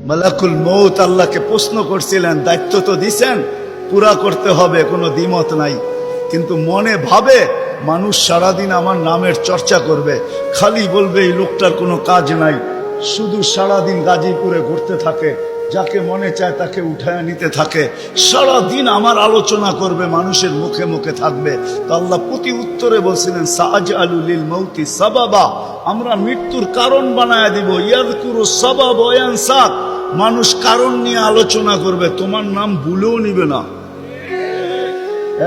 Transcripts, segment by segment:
মালাকুল মউত আল্লাহকে প্রশ্ন করছিলেন, দায়িত্ব তো দিছেন, পুরা করতে হবে, কোনো দ্বিমত নাই। কিন্তু মনে ভাবে মানুষ সারাদিন আমার নামের চর্চা করবে, খালি বলবে এই লোকটার কোনো কাজ নাই, শুধু সারাদিন গাজীপুরে ঘুরতে থাকে, যাকে মনে চায় তাকে উঠায় নিতে থাকে, সারাদিন আমার আলোচনা করবে, মানুষের মুখে মুখে থাকবে। তো আল্লাহ প্রতি উত্তরে বলছিলেন, সাআজআলু লিল মাউতি সাবাবা, আমরা মৃত্যুর কারণ বানায় দিব। ইয়াযকুরু সাবাব ওয়া ইয়ানসা, মানুষ কারণ নিয়ে আলোচনা করবে, তোমার নাম ভুলেও নিবে না।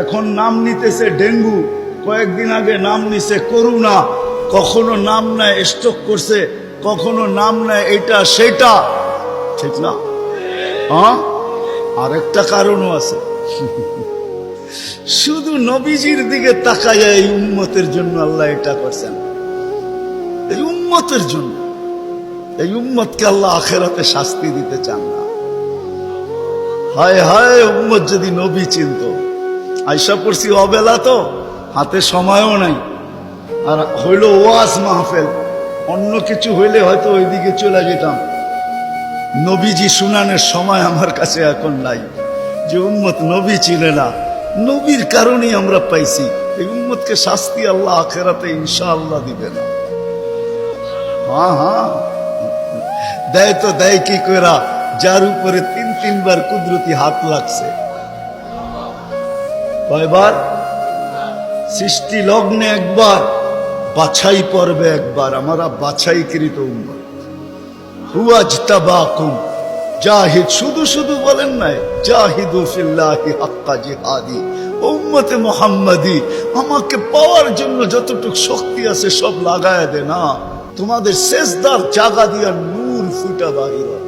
এখন নাম নিতেছে ডেঙ্গু, কয়েকদিন আগে নাম নিছে করোনা, কখনো নাম নেয় স্ট্রোক করছে, কখনো নাম নেয় এটা সেটা, ঠিক না? হ্যাঁ, আরেকটা কারণও আছে। শুধু নবীজির দিকে তাকাইয়া এই উম্মতের জন্য আল্লাহ এটা করছেন, এই উম্মতের জন্য। এই উম্মতকে আল্লাহ আখিরাতে শাস্তি দিতে চান না। হায় হায়, উম্মত যদি নবী চিনত। আয়সা পড়ছি অবেলা, তো হাতে সময়ও নাই, আর হইল ওয়াজ মাহফিল, অন্য কিছু হইলে হয়তো ওইদিকে চলে যেতাম। নবীজি শুনানের সময় আমার কাছে এখন নাই। যে উম্মত নবী চিনে না, নবীর কারণেই আমরা পাইছি। এই উম্মতকে শাস্তি আল্লাহ আখিরাতে ইনশাআল্লাহ দিবে না। হ্যাঁ হ্যাঁ, দেয় তো দেয় কি কইরা, যার উপরে তিনবার কুদরতি হাত লাগছে। কয়বার? সৃষ্টি লগ্নে একবার, বাছাই পর্বে একবার। আমরা বাছাইকৃত উম্মত। হুয়াজতাবাকুম জাহিদ, শুধু শুধু বলেন নাই, জাহিদু ফিল্লাহি হাক্কা জিহাদি। উম্মতে মুহাম্মাদি, আমাকে পাওয়ার জন্য যতটুকু শক্তি আছে সব লাগায় দে না। তোমাদের সেজদার জায়গা দিয়া নূর ফুটা বাহির হয়।